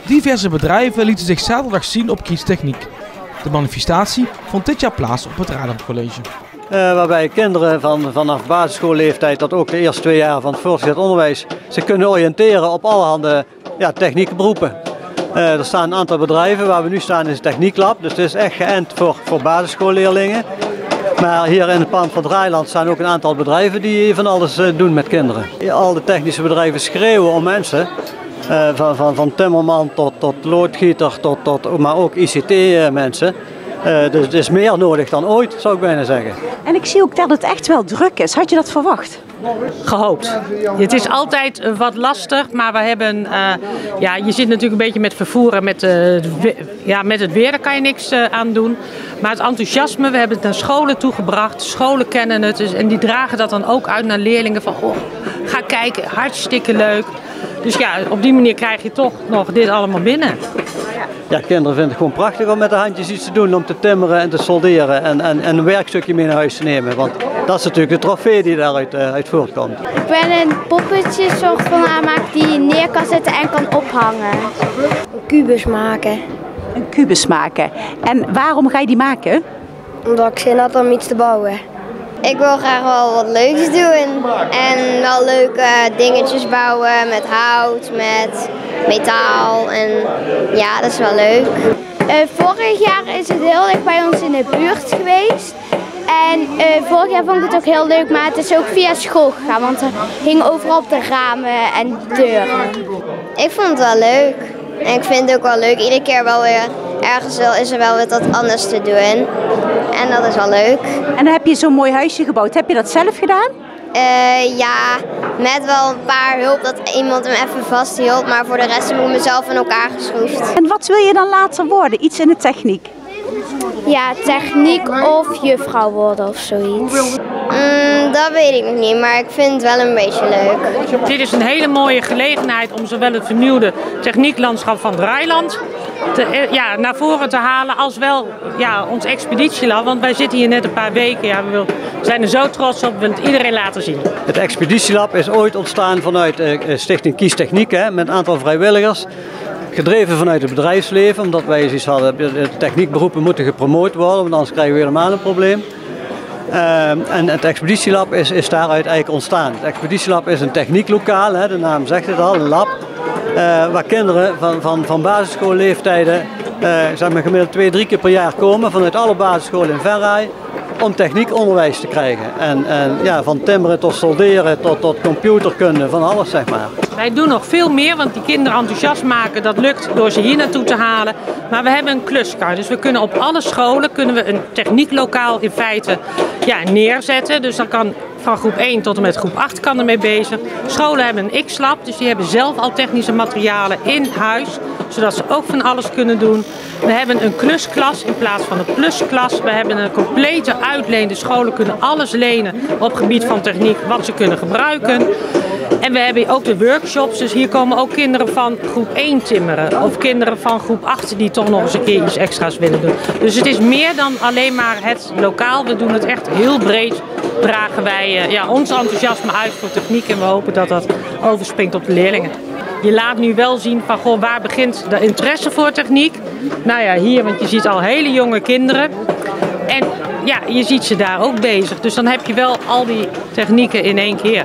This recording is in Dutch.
Diverse bedrijven lieten zich zaterdag zien op Kiestechniek. De manifestatie vond dit jaar plaats op het Rijnland-college. Waarbij kinderen vanaf basisschoolleeftijd tot ook de eerste 2 jaar van het voortgezet onderwijs zich kunnen oriënteren op allerhande techniekberoepen. Er staan een aantal bedrijven, waar we nu staan is het technieklab, dus het is echt geënt voor basisschoolleerlingen. Maar hier in het pand van het Rijnland staan ook een aantal bedrijven die van alles doen met kinderen. Al de technische bedrijven schreeuwen om mensen, van timmerman tot loodgieter, maar ook ICT-mensen. Dus het is meer nodig dan ooit, zou ik bijna zeggen. En ik zie ook dat het echt wel druk is. Had je dat verwacht? Gehoopt. Het is altijd wat lastig, maar we hebben, je zit natuurlijk een beetje met vervoer en met het weer, daar kan je niks aan doen. Maar het enthousiasme, we hebben het naar scholen toegebracht, scholen kennen het dus, en die dragen dat dan ook uit naar leerlingen van, ga kijken, hartstikke leuk. Dus ja, op die manier krijg je toch nog dit allemaal binnen. Ja, kinderen vinden het gewoon prachtig om met de handjes iets te doen, om te timmeren en te solderen en een werkstukje mee naar huis te nemen. Want dat is natuurlijk de trofee die daaruit uit voortkomt. Ik ben een poppetje soort van aanmaken die je neer kan zetten en kan ophangen. Een kubus maken. Een kubus maken. En waarom ga je die maken? Omdat ik zin had om iets te bouwen. Ik wil graag wel wat leuks doen en wel leuke dingetjes bouwen met hout, met metaal en ja, dat is wel leuk. Vorig jaar is het heel erg bij ons in de buurt geweest en vorig jaar vond ik het ook heel leuk, maar het is ook via school gegaan, want er hing overal op de ramen en deuren. Ik vond het wel leuk en ik vind het ook wel leuk, iedere keer wel weer ergens is er wel wat anders te doen. En dat is wel leuk. En dan heb je zo'n mooi huisje gebouwd. Heb je dat zelf gedaan? Ja, met wel een paar hulp dat iemand hem even vasthield. Maar voor de rest heb ik mezelf in elkaar geschroefd. En wat wil je dan later worden? Iets in de techniek? Ja, techniek of juffrouw worden of zoiets. Dat weet ik nog niet, maar ik vind het wel een beetje leuk. Dit is een hele mooie gelegenheid om zowel het vernieuwde technieklandschap van het Rijnland naar voren te halen, als wel ons expeditielab. Want wij zitten hier net een paar weken. Ja, we zijn er zo trots op, we willen het iedereen laten zien. Het expeditielab is ooit ontstaan vanuit Stichting Kiestechniek, met een aantal vrijwilligers. Gedreven vanuit het bedrijfsleven, omdat wij zoiets hadden, de techniekberoepen moeten gepromoot worden, want anders krijgen we helemaal een probleem. En het expeditielab is daaruit eigenlijk ontstaan. Het expeditielab is een technieklokaal, de naam zegt het al, een lab. Waar kinderen van basisschoolleeftijden gemiddeld 2-3 keer per jaar komen vanuit alle basisscholen in Venray om techniekonderwijs te krijgen. En van timmeren tot solderen tot computerkunde, van alles zeg maar. Wij doen nog veel meer, want die kinderen enthousiast maken, dat lukt door ze hier naartoe te halen. Maar we hebben een kluskar, dus we kunnen op alle scholen een technieklokaal in feite neerzetten. Dus dan kan van groep 1 tot en met groep 8 kan ermee bezig. Scholen hebben een X-lab, dus die hebben zelf al technische materialen in huis, zodat ze ook van alles kunnen doen. We hebben een klusklas in plaats van een plusklas. We hebben een complete uitleen. De scholen kunnen alles lenen op gebied van techniek wat ze kunnen gebruiken. En we hebben ook de workshops, dus hier komen ook kinderen van groep 1 timmeren. Of kinderen van groep 8 die toch nog eens een keer iets extra's willen doen. Dus het is meer dan alleen maar het lokaal. We doen het echt heel breed. Dragen wij ons enthousiasme uit voor techniek en we hopen dat dat overspringt op de leerlingen. Je laat nu wel zien van waar begint de interesse voor techniek. Nou ja, hier, want je ziet al hele jonge kinderen. En ja, je ziet ze daar ook bezig. Dus dan heb je wel al die technieken in één keer.